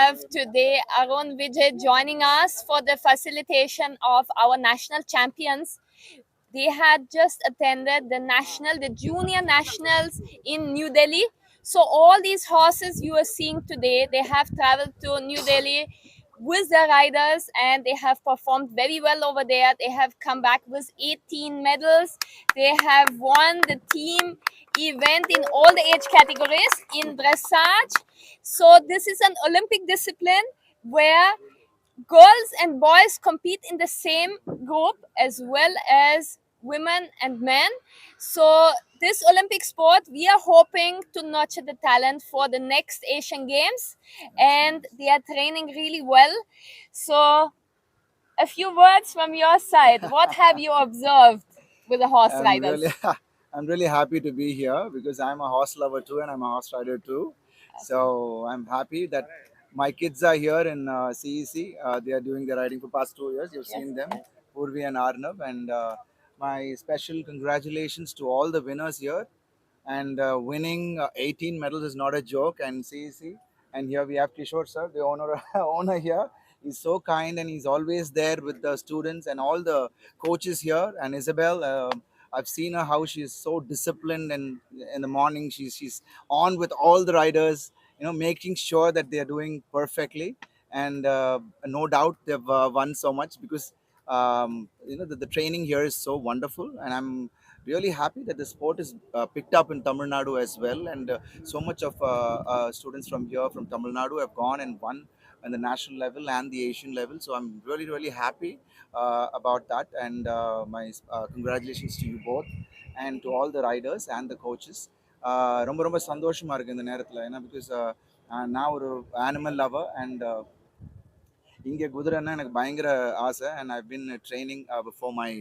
have today Arun Vijay joining us for the facilitation of our national champions. They had just attended the Junior Nationals in New Delhi. So all these horses you are seeing today, they have traveled to New Delhi with the riders and they have performed very well over there. They have come back with 18 medals. They have won the team event in all the age categories in dressage. So this is an Olympic discipline where girls and boys compete in the same group as well as women and men. So this Olympic sport, we are hoping to nurture the talent for the next Asian Games, and they are training really well. So a few words from your side. What have you observed with the horse I'm riders? really, I'm really happy to be here because I'm a horse lover too, and I'm a horse rider too. So I'm happy that my kids are here in CEC. They are doing the riding for past 2 years. You've Yes. seen them, Purvi and Arnav, and my special congratulations to all the winners here. And winning 18 medals is not a joke. And CEC, and here we have Kishore sir, the owner owner here. He's so kind and he's always there with the students and all the coaches here. And Isabel, I've seen her how she's so disciplined, and in the morning she's on with all the riders, making sure that they are doing perfectly. And no doubt they've won so much because the training here is so wonderful, and I'm really happy that the sport is picked up in Tamil Nadu as well, and so much of students from here, from Tamil Nadu, have gone and won on the national level and the Asian level. So I'm really happy about that, and my congratulations to you both and to all the riders and the coaches. ரொம்ப ரொம்ப சந்தோஷமா இருக்கு இந்த நேரத்தில், ஏன்னா because நான் ஒரு animal lower, and இங்கே குதிரைன்னா எனக்கு பயங்கர ஆசை. And I've been training before my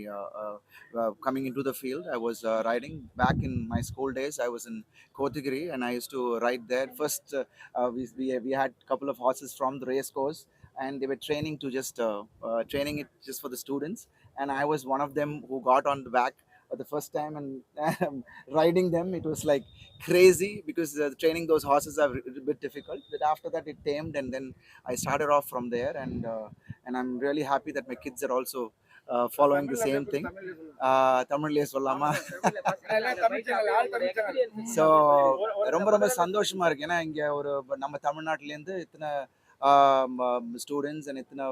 coming into the field. I was riding back in my school days. I was in Kotagiri and I used to ride there. First, we had a couple of horses from the race course, and they were training to just training it just for the students. And I was one of them who got on the back for the first time, and riding them, it was like crazy because training those horses are a bit difficult. But after that it tamed, and then I started off from there, and I'm really happy that my kids are also following the same thing. தமிழ்லயே சொல்லாமா? So ரொம்ப ரொம்ப சந்தோஷமா இருக்கு, ஏன்னா இங்கே ஒரு நம்ம தமிழ்நாட்டிலேருந்து இத்தனை ஸ்டூடெண்ட்ஸ் அண்ட் இத்தனை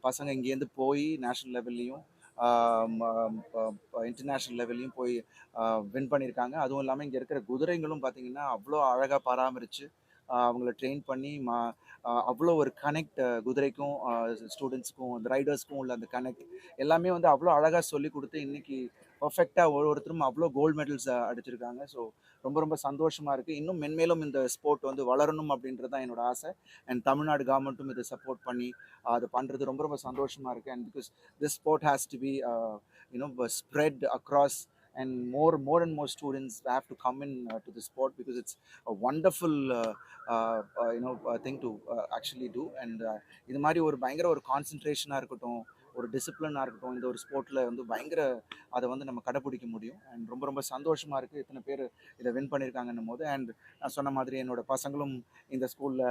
பசங்க இங்கேருந்து போய் நேஷ்னல் லெவல்லையும் இன்டர்நேஷ்னல் லெவல்லையும் போய் வின் பண்ணியிருக்காங்க. அதுவும் இல்லாமல் இங்கே இருக்கிற குதிரைங்களும் பார்த்தீங்கன்னா அவ்வளோ அழகாக பராமரித்து அவங்கள ட்ரெயின் பண்ணி அவ்வளோ ஒரு கனெக்ட், குதிரைக்கும் ஸ்டூடெண்ட்ஸுக்கும் அந்த ரைடர்ஸ்க்கும் உள்ள அந்த கனெக்ட் எல்லாமே வந்து அவ்வளோ அழகாக சொல்லி கொடுத்து இன்னைக்கு பர்ஃபெக்டாக ஒருத்தரும் அவ்வளோ கோல்டு மெடல்ஸ் அடிச்சிருக்காங்க. ஸோ ரொம்ப ரொம்ப சந்தோஷமாக இருக்குது. இன்னும் மென்மேலும் இந்த ஸ்போர்ட் வந்து வளரணும் அப்படின்றது தான் என்னோட ஆசை. அண்ட் தமிழ்நாடு கவர்மெண்ட்டும் இதை சப்போர்ட் பண்ணி அது பண்ணுறது ரொம்ப ரொம்ப சந்தோஷமாக இருக்குது. And because this sport has to be spread across, and and more students have to come in to the sport because it's a wonderful thing to actually do. And இது மாதிரி ஒரு பயங்கர ஒரு கான்சன்ட்ரேஷனாக இருக்கட்டும், ஒரு டிசிப்ளினாக இருக்கட்டும், இந்த ஒரு ஸ்போர்ட்டில் வந்து பயங்கர அதை வந்து நம்ம கடைப்பிடிக்க முடியும். அண்ட் ரொம்ப ரொம்ப சந்தோஷமாக இருக்குது இத்தனை பேர் இதை வின் பண்ணியிருக்காங்கன்னும் போது. அண்ட் நான் சொன்ன மாதிரி என்னோட பசங்களும் இந்த ஸ்கூலில்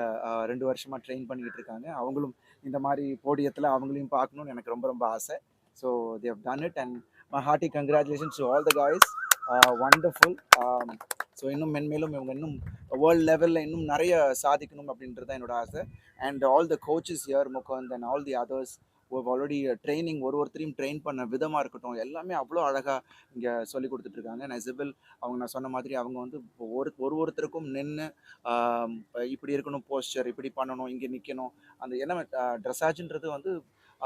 2 வருஷமாக ட்ரெயின் பண்ணிக்கிட்டு இருக்காங்க. அவங்களும் இந்த மாதிரி போடியத்தில் அவங்களையும் பார்க்கணுன்னு எனக்கு ரொம்ப ரொம்ப ஆசை. So they have done it, and my hearty congratulations to all the guys. Wonderful. So இன்னும் மென்மேலும் இவங்க இன்னும் வேர்ல்டு லெவலில் இன்னும் நிறைய சாதிக்கணும் அப்படின்றது தான் என்னோட ஆசை. And all the coaches here, Mukund and all the others already training, ஒருத்தரையும் ட்ரெயின் பண்ண விதமாக இருக்கட்டும், எல்லாமே அவ்வளோ அழகாக இங்கே சொல்லி கொடுத்துட்ருக்காங்க. நான் இசபெல் அவங்க, நான் சொன்ன மாதிரி அவங்க வந்து ஒருத்தருக்கும் நின்று இப்படி இருக்கணும், போஸ்டர் இப்படி பண்ணணும், இங்கே நிற்கணும், அந்த என்ன ட்ரெஸ்ஸாஜுன்றது வந்து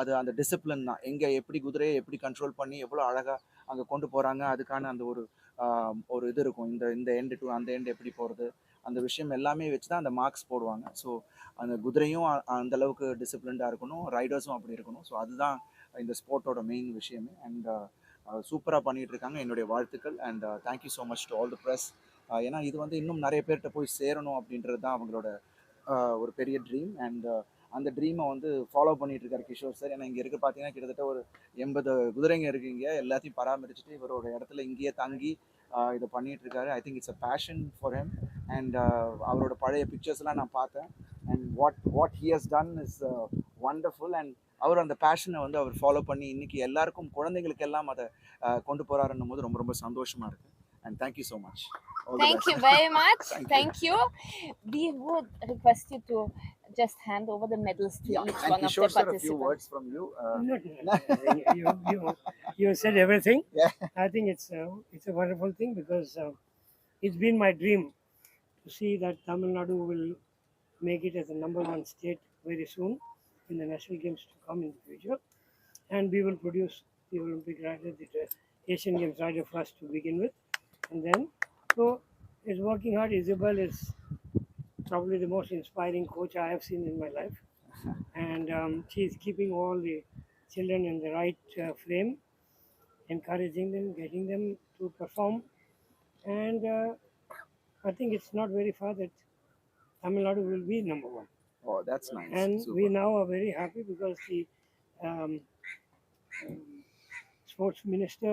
அது அந்த டிசிப்ளின் தான். எங்கே எப்படி குதிரையை எப்படி கண்ட்ரோல் பண்ணி எவ்வளோ அழகாக அங்கே கொண்டு போகிறாங்க, அதுக்கான அந்த ஒரு இது இருக்கும். இந்த எண்டு டு அந்த எண்டு எப்படி போகிறது, அந்த விஷயம் எல்லாமே வச்சு தான் அந்த மார்க்ஸ் போடுவாங்க. ஸோ அந்த குதிரையும் அந்த அளவுக்கு டிசிப்ளின்டாக இருக்கணும், ரைடர்ஸும் அப்படி இருக்கணும். ஸோ அதுதான் இந்த ஸ்போர்ட்டோட மெயின் விஷயமே. அண்ட் சூப்பராக பண்ணிகிட்டு இருக்காங்க. என்னுடைய வாழ்த்துக்கள். And thank you so much to all the press. ஏன்னா இது வந்து இன்னும் நிறைய பேர்கிட்ட போய் சேரணும் அப்படின்றது தான் அவங்களோட ஒரு பெரிய ட்ரீம். அண்ட் அந்த ட்ரீமை வந்து ஃபாலோ பண்ணிட்டு இருக்காரு கிஷோர் சார். ஏன்னா இங்கே இருக்க பார்த்தீங்கன்னா கிட்டத்தட்ட ஒரு 80 குதிரைங்க இருக்குங்க. எல்லாத்தையும் பராமரிச்சுட்டு இவரோட இடத்துல இங்கேயே தங்கி இதை பண்ணிட்டு இருக்காரு. I think it's a passion for him. And அவரோட பழைய பிக்சர்ஸ்லாம் நான் பார்த்தேன். and what he has done is wonderful. And அவர் அந்த பேஷனை வந்து அவர் ஃபாலோ பண்ணி இன்னைக்கு எல்லாருக்கும் குழந்தைங்களுக்கு எல்லாம் அதை கொண்டு போறாருன்னும் போது ரொம்ப ரொம்ப சந்தோஷமா இருக்கு. And thank you so much. All the Thank best. you very much. Thank you. We would request you to just hand over the medals to each And one of the Kishore sir, a few participants. words from you. You said everything. Yeah. I think it's a wonderful thing because it's been my dream to see that Tamil Nadu will make it as the number one state very soon in the national games to come in the future, and we will produce the Olympic rider, the Asian Games rider first to begin with, and then so it's working hard. Isabel is probably the most inspiring coach I have seen in my life, and she is keeping all the children in the right frame, encouraging them, getting them to perform, and I think it's not very far that Tamil Nadu will be number one. Oh, that's nice. And Super. we now are very happy because the um, sports minister,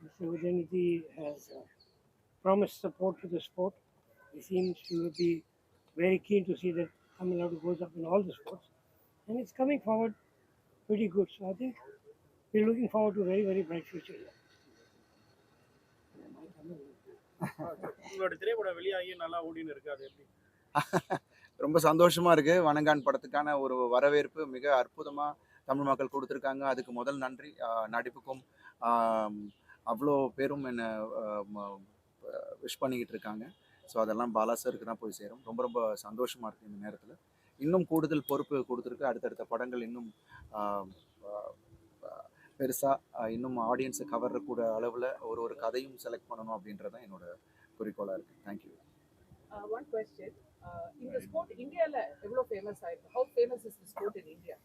Mr. Udayanidhi, has promised support to the sport. He seems to be very keen to see that Tamil Nadu goes up in all the sports, and it's coming forward pretty good. So I think we're looking forward to a very, very bright future here. உங்களோட திரைப்படம் வெளியாகி நல்லா ஓடின்னு இருக்கு, அது எப்படி? ரொம்ப சந்தோஷமா இருக்கு. வணங்கான் படத்துக்கான ஒரு வரவேற்பு மிக அற்புதமா தமிழ் மக்கள் கொடுத்துருக்காங்க. அதுக்கு முதல் நன்றி. நடிப்புக்கும் அவ்வளோ பேரும் என்னை விஷ் பண்ணிக்கிட்டு இருக்காங்க. ஸோ அதெல்லாம் பாலா சருக்கு தான் போய் சேரும். ரொம்ப ரொம்ப சந்தோஷமா இருக்கு இந்த நேரத்தில். இன்னும் கூடுதல் பொறுப்பு கொடுத்துருக்கு. அடுத்தடுத்த படங்கள் இன்னும் பெருசாக இன்னும் ஆடியன்ஸை கவரக்கூடிய அளவில் ஒரு கதையும் செலக்ட் பண்ணணும் அப்படின்றது தான் என்னோட குறிக்கோளாக இருக்குது. Thank you. One question. In the sport, India, how famous is the sport in India?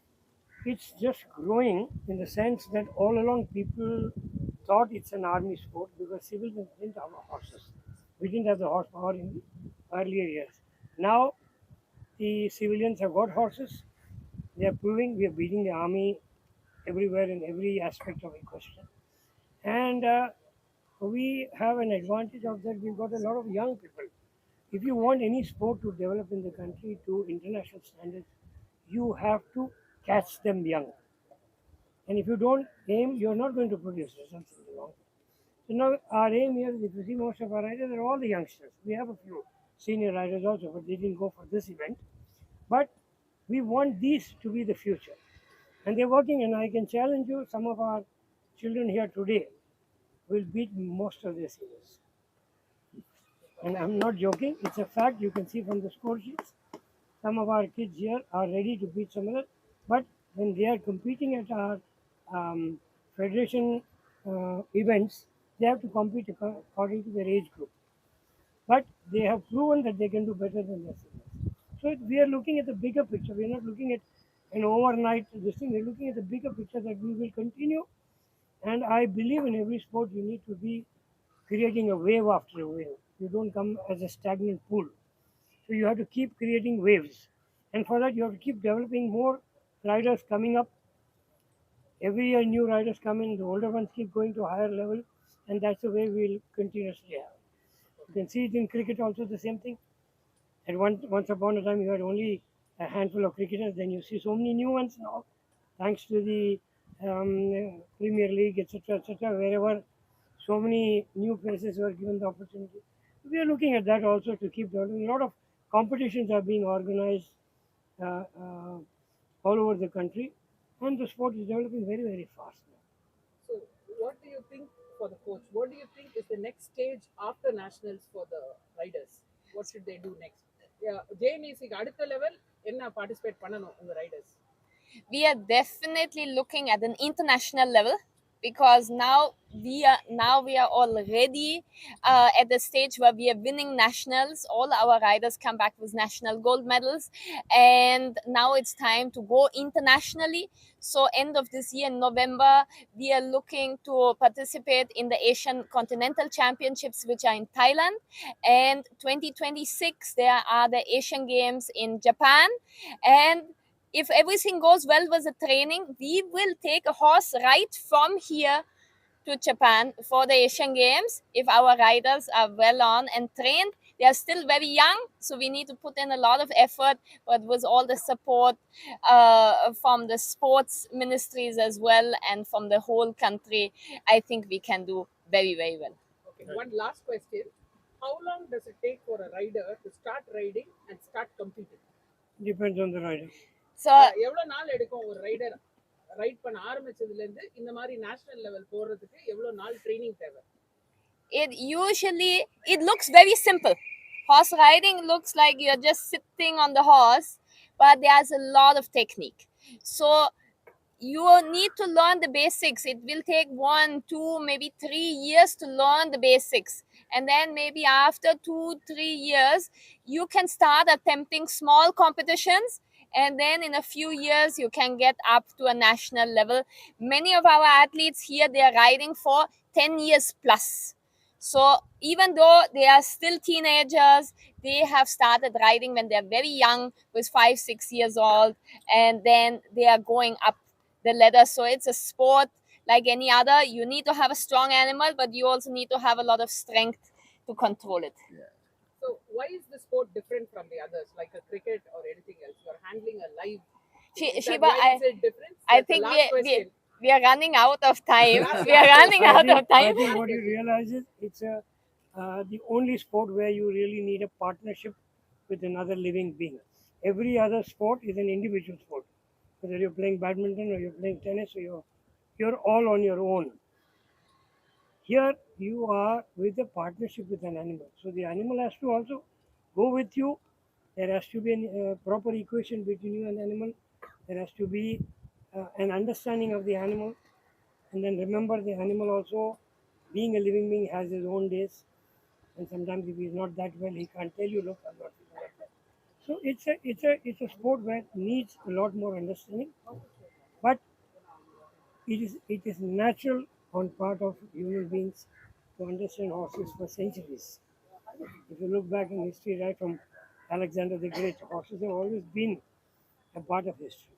It's just growing in the sense that all along people thought it's an army sport because civilians didn't have horses. We didn't have the horsepower in the earlier years. Now the civilians have got horses. They are proving we are beating the army everywhere in every aspect of equestrian. And we have an advantage of that. We've got a lot of young people. If you want any sport to develop in the country to international standards, you have to catch them young. And if you don't aim, you're not going to produce results in the long term. So now our aim here, if you see most of our riders, are all the youngsters. We have a few senior riders also, but they didn't go for this event. But we want these to be the future. And they're working, and I can challenge you, some of our children here today will beat most of their seniors. And I'm not joking, it's a fact. You can see from the score sheets. Some of our kids here are ready to beat some other, but when they are competing at our federation events, they have to compete according to their age group. But they have proven that they can do better than their seniors. So we are looking at the bigger picture. We are not looking at an overnight this thing. We are looking at the bigger picture that we will continue. And I believe in every sport you need to be creating a wave after a wave. You don't come as a stagnant pool. So you have to keep creating waves. And for that, you have to keep developing more riders coming up. Every year, new riders come in, the older ones keep going to a higher level, and that's the way we'll continuously have. You can see it in cricket also, the same thing. At once upon a time, you had only a handful of cricketers, then you see so many new ones now, thanks to the Premier League, etc., wherever so many new places were given the opportunity. We are looking at that also to keep developing. A lot of competitions are being organized all over the country, and the sport is developing very, very fast now. So, what do you think for the coach? What do you think is the next stage after nationals for the riders? What should they do next? JNEC அடுத்த level என்ன participate பண்ணணும் உங்க riders? We are definitely looking at an international level, because now we are already at the stage where we are winning nationals. All our riders come back with national gold medals, and now it's time to go internationally. So end of this year in November, we are looking to participate in the Asian Continental Championships, which are in Thailand, and 2026 there are the Asian Games in Japan. And if everything goes well with the training, we will take a horse right from here to Japan for the Asian Games. If our riders are well on and trained, They are still very young, so we need to put in a lot of effort. But with all the support from the sports ministries as well and from the whole country, I think we can do very, very well. Okay, one last question. How long does it take for a rider to start riding and start competing? Depends on the rider. So எவ்வளவு நாள் எடுக்கும் ஒரு rider right பண்ண ஆரம்பிச்சதுல இருந்து இந்த மாதிரி national level போறதுக்கு எவ்வளவு நாள் ட்ரைனிங் தேவை? it looks very simple. Horse riding looks like you're just sitting on the horse, but there's a lot of technique. So you need to learn the basics. It will take 1, 2, maybe 3 years to learn the basics, and then maybe after 2-3 years you can start attempting small competitions, and then in a few years you can get up to a national level. Many of our athletes here, they are riding for 10 years plus. So even though they are still teenagers, they have started riding when they're very young, with 5-6 years old, and then they are going up the ladder. So it's a sport like any other. You need to have a strong animal, but you also need to have a lot of strength to control it. So why is the sport different from the others, like a cricket or anything else? You're handling a live. Is that Shiba, why it's a difference? I That's the think last question. we are running out of time. Last We are running out of I time. think what you realize is it's the only sport where you really need a partnership with another living being. Every other sport is an individual sport. Whether you're playing badminton or you're playing tennis or you're all on your own. Here you are with a partnership with an animal. So the animal has to also go with you. There has to be a proper equation between you and the animal. There has to be an understanding of the animal. And then remember, the animal also, being a living being, has his own days. And sometimes if he's not that well, he can't tell you, look, I'm not feeling like that. So it's a sport where needs a lot more understanding. But it is natural on part of human beings to understand horses for centuries. If you look back in history, right from Alexander the Great, horses have always been a part of history.